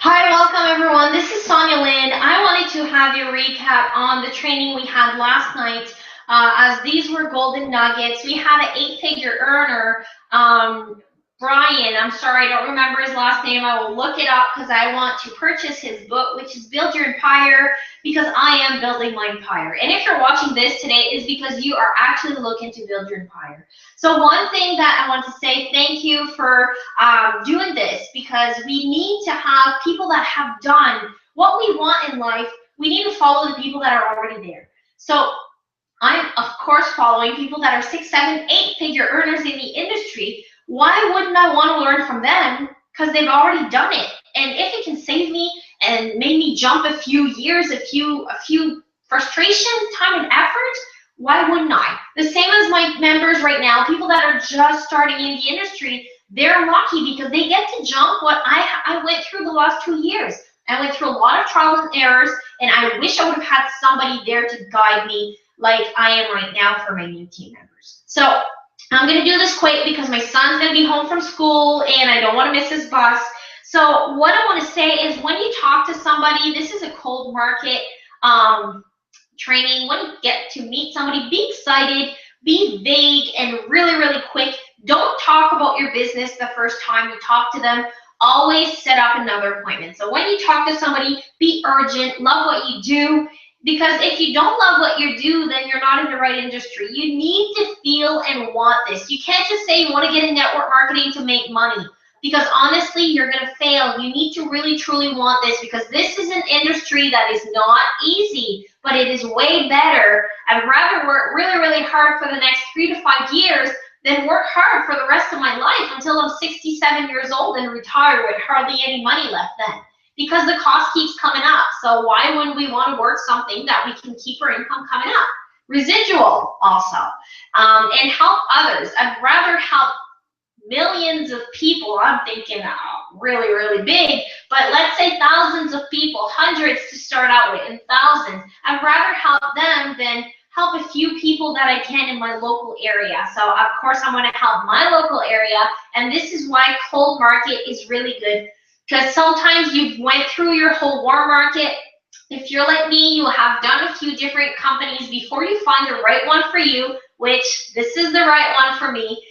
Hi, welcome everyone. This is Sonia Lynn. I wanted to have you recap on the training we had last night, as these were golden nuggets. We had an eight-figure earner, Brian. I'm sorry, I don't remember his last name. I will look it up because I want to purchase his book, which is Build Your Empire, because I am building my empire. And if you're watching this today, is because you are actually looking to build your empire. So one thing that I want to say, thank you for doing this, because we need to have people that have done what we want in life. We need to follow the people that are already there. So I'm, of course, following people that are 6, 7, 8-figure earners in the industry. Why wouldn't I want to learn from them? Because they've already done it. And if it can save me and make me jump a few years, a few frustrations, time, and effort, why wouldn't I? The same as my members right now, people that are just starting in the industry, they're lucky because they get to jump what I went through the last 2 years. I went through a lot of trials and errors, and I wish I would have had somebody there to guide me like I am right now for my new team members. So I'm going to do this quick because my son's going to be home from school, and I don't want to miss his bus. So what I want to say is when you talk to somebody, this is a cold market training. When you get to meet somebody, be excited, be vague, and really, really quick. Don't talk about your business the first time you talk to them. Always set up another appointment. So when you talk to somebody, be urgent, love what you do, because if you don't love what you do, then you're not in the right industry. You need to feel and want this. You can't just say you want to get in network marketing to make money, because honestly, you're going to fail. You need to really, truly want this, because this is an industry that is not easy, but it is way better. I'd rather work really, really hard for the next 3 to 5 years than work hard for the rest of my life until I'm 67 years old and retire with hardly any money left then, because the cost keeps coming up. So why wouldn't we want to work something that we can keep our income coming up? Residual also, and help others. I'd rather help millions of people. I'm thinking really, really big, but let's say thousands of people, hundreds to start out with, and thousands. I'd rather help them than help a few people that I can in my local area. So of course I want to help my local area, and this is why cold market is really good, because sometimes you've went through your whole warm market. If you're like me, you have done a few different companies before you find the right one for you, which this is the right one for me.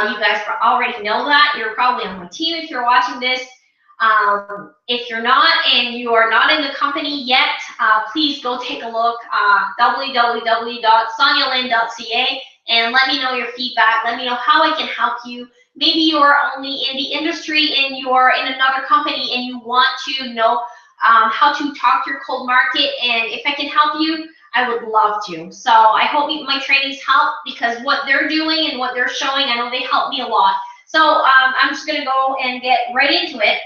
You guys already know that. You're probably on my team if you're watching this. If you're not and you are not in the company yet, please go take a look, www.sonialynn.ca, and let me know your feedback. Let me know how I can help you. Maybe you are only in the industry and you are in another company and you want to know how to talk your cold market, and if I can help you, I would love to. So I hope my trainings help, because what they're doing and what they're showing, I know they help me a lot. So I'm just going to go and get right into it.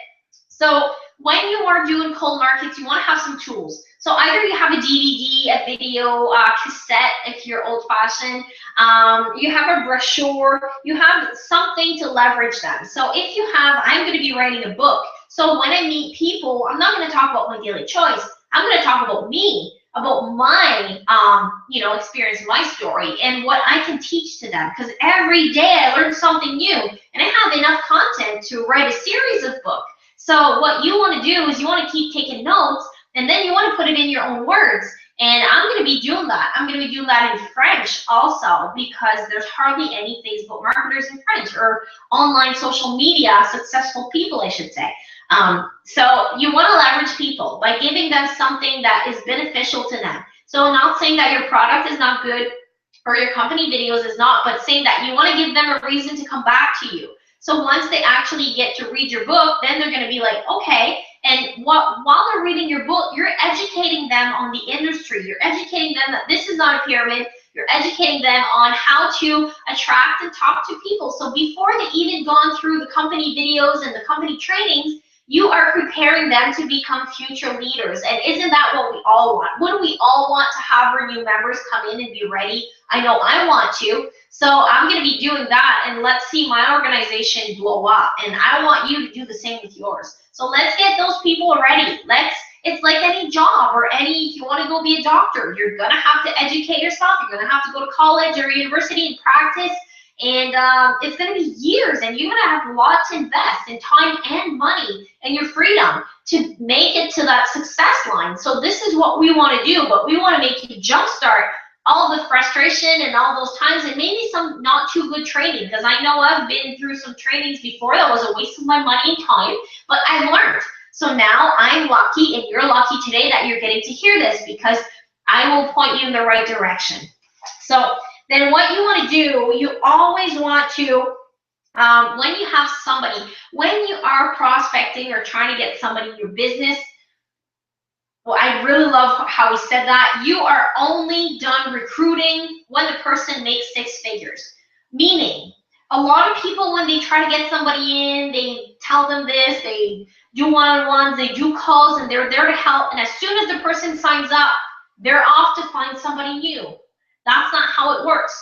So when you are doing cold markets, you want to have some tools. So either you have a DVD, a video, cassette if you're old-fashioned, you have a brochure, you have something to leverage them. So if you have, I'm going to be writing a book. So when I meet people, I'm not going to talk about my daily choice. I'm going to talk about me, about my experience, my story, and what I can teach to them. Because every day I learn something new, and I have enough content to write a series of books. So what you want to do is you want to keep taking notes, and then you want to put it in your own words. And I'm going to be doing that. I'm going to be doing that in French also, because there's hardly any Facebook marketers in French, or online social media successful people, I should say. So you want to leverage people by giving them something that is beneficial to them. So I'm not saying that your product is not good or your company videos is not, but saying that you want to give them a reason to come back to you. So once they actually get to read your book, then they're going to be like, okay. And while they're reading your book, you're educating them on the industry. You're educating them that this is not a pyramid. You're educating them on how to attract and talk to people. So before they even gone through the company videos and the company trainings, you are preparing them to become future leaders. And isn't that what we all want? Wouldn't we all want to have our new members come in and be ready? I know I want to. So I'm going to be doing that, and let's see my organization blow up. And I want you to do the same with yours. So let's get those people ready. It's like any job, or if you want to go be a doctor, you're going to have to educate yourself. You're going to have to go to college or university and practice. And it's going to be years, and you're going to have a lot to invest in time and money and your freedom. to make it to that success line. So this is what we want to do, but we want to make you jumpstart all the frustration and all those times, and maybe some not too good training, because I know I've been through some trainings before that was a waste of my money and time, but I've learned. So now I'm lucky, and you're lucky today that you're getting to hear this, because I will point you in the right direction. So then what you want to do, you always want to, when you have somebody, when you are prospecting or trying to get somebody in your business, well, I really love how he said that. You are only done recruiting when the person makes 6 figures. Meaning, a lot of people, when they try to get somebody in, they tell them this, they do one-on-ones, they do calls, and they're there to help. And as soon as the person signs up, they're off to find somebody new. That's not how it works.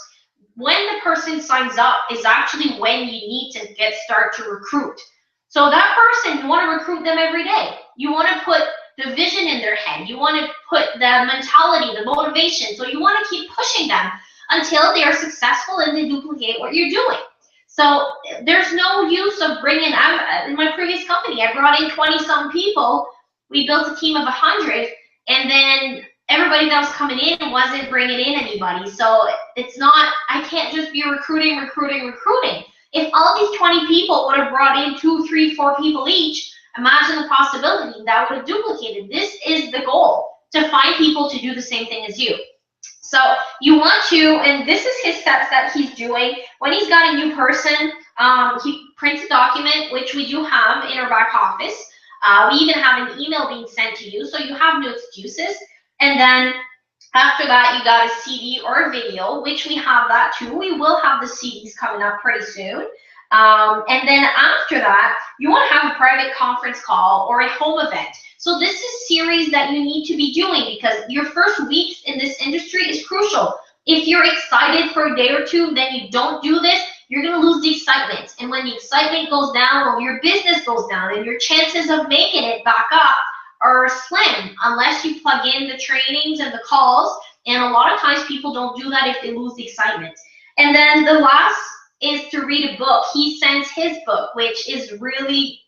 When the person signs up is actually when you need to start to recruit. So that person, you want to recruit them every day. You want to put the vision in their head. You want to put the mentality, the motivation. So you want to keep pushing them until they are successful and they duplicate what you're doing. So there's no use of bringing, in my previous company, I brought in 20-some people. We built a team of 100, and then everybody that was coming in wasn't bringing in anybody. So it's not, I can't just be recruiting. If all these 20 people would have brought in 2, 3, 4 people each, imagine the possibility that would have duplicated. This is the goal, to find people to do the same thing as you. So you want to, and this is his steps that he's doing. When he's got a new person, he prints a document, which we do have in our back office. We even have an email being sent to you, so you have no excuses. And then after that, you got a CD or a video, which we have that too. We will have the CDs coming up pretty soon. And then after that, you want to have a private conference call or a home event. So this is series that you need to be doing, because your first weeks in this industry is crucial. If you're excited for a day or two, then you don't do this, you're going to lose the excitement. And when the excitement goes down, or your business goes down, and your chances of making it back up are slim unless you plug in the trainings and the calls. And a lot of times people don't do that if they lose the excitement. And then the last is to read a book. He sends his book, which is really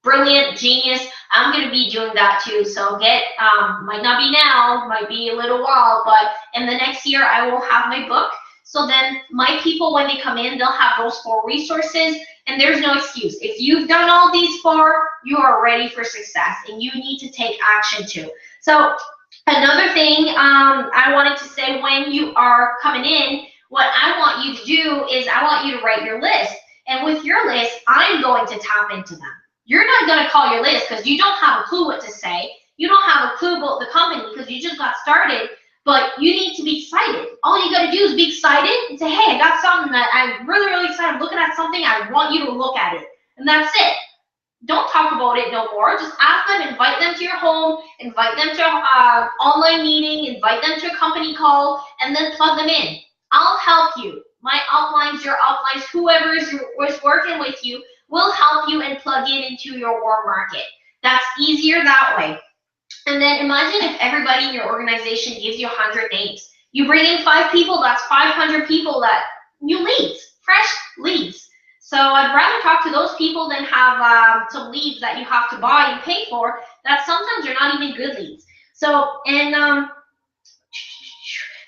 brilliant, genius. I'm going to be doing that too. So might not be now, might be a little while, but in the next year I will have my book. So then my people, when they come in, they'll have those 4 resources, and there's no excuse. If you've done all these 4, you are ready for success, and you need to take action too. So another thing I wanted to say, when you are coming in, what I want you to do is I want you to write your list. And with your list, I'm going to tap into them. You're not going to call your list because you don't have a clue what to say. You don't have a clue about the company because you just got started, but you need to be excited. All you got to do is be excited and say, hey, I got something that I'm really, really excited. I'm looking at something. I want you to look at it. And that's it. Don't talk about it no more. Just ask them, invite them to your home, invite them to an online meeting, invite them to a company call, and then plug them in. I'll help you. My uplines, your uplines, whoever is working with you will help you and plug into your warm market. That's easier that way. And then imagine if everybody in your organization gives you 100 names. You bring in 5 people, that's 500 people, that new leads, fresh leads. So I'd rather talk to those people than have some leads that you have to buy and pay for that sometimes are not even good leads. So, and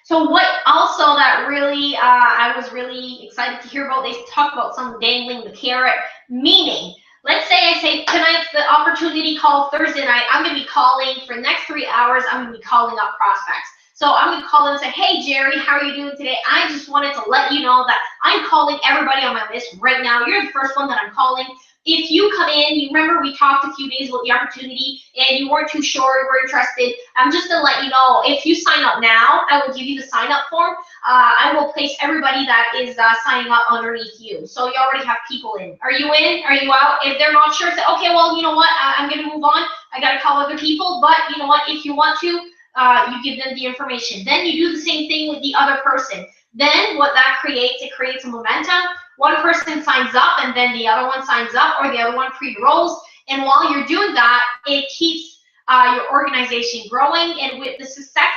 so what also that really, I was really excited to hear about, they talk about some dangling the carrot, meaning, let's say I say tonight's the opportunity call Thursday night, I'm going to be calling for the next 3 hours, I'm going to be calling up prospects. So I'm going to call them and say, hey, Jerry, how are you doing today? I just wanted to let you know that I'm calling everybody on my list right now. You're the first one that I'm calling. If you come in, you remember we talked a few days about the opportunity and you weren't too sure, you were interested. I'm just going to let you know, if you sign up now, I will give you the sign up form. I will place everybody that is signing up underneath you. So you already have people in. Are you in? Are you out? If they're not sure, say, okay, well, you know what? I'm going to move on. I got to call other people. But you know what? If you want to, you give them the information. Then you do the same thing with the other person. Then what that creates, it creates a momentum. One person signs up and then the other one signs up, or the other one pre-rolls. And while you're doing that, it keeps your organization growing. And with the success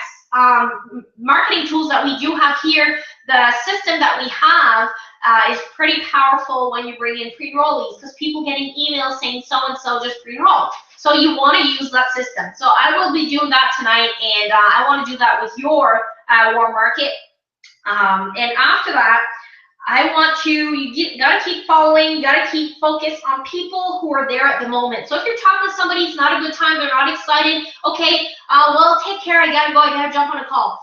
marketing tools that we do have here, the system that we have is pretty powerful when you bring in pre-rollies, because people getting emails saying so-and-so just pre-rolled. So you want to use that system. So I will be doing that tonight, and I want to do that with your warm market. And after that, I want you gotta keep following, you gotta keep focused on people who are there at the moment. So if you're talking to somebody, it's not a good time, they're not excited, okay, well, take care, I gotta go, I gotta jump on a call.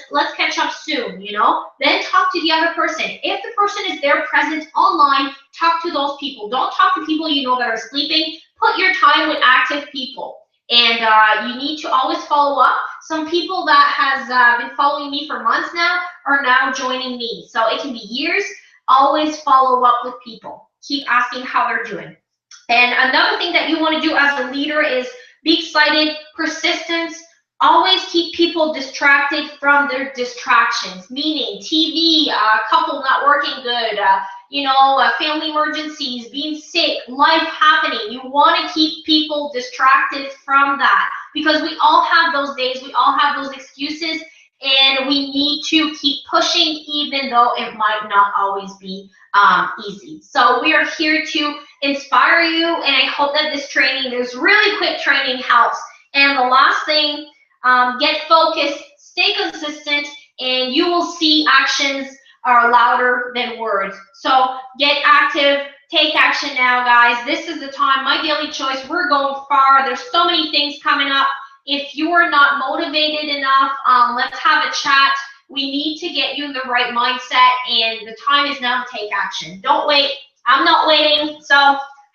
Let's catch up soon, you know? Then talk to the other person. If the person is there present online, talk to those people. Don't talk to people you know that are sleeping. Put your time with active people. And you need to always follow up. Some people that has been following me for months now are now joining me. So it can be years. Always follow up with people. Keep asking how they're doing. And another thing that you want to do as a leader is be excited, persistence. Always keep people distracted from their distractions, meaning TV, couple not working good, you know, family emergencies, being sick, life happening. You want to keep people distracted from that because we all have those days, we all have those excuses, and we need to keep pushing even though it might not always be easy. So we are here to inspire you, and I hope that this training, this really quick training, helps. And the last thing, get focused, stay consistent, and you will see actions are louder than words. So get active, take action now, guys. This is the time, my daily choice. We're going far. There's so many things coming up. If you are not motivated enough, let's have a chat. We need to get you in the right mindset, and the time is now to take action. Don't wait. I'm not waiting. So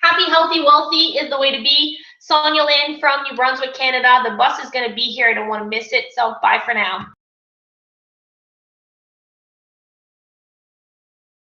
happy, healthy, wealthy is the way to be. Sonia Lynn from New Brunswick, Canada. The bus is going to be here. I don't want to miss it. So bye for now.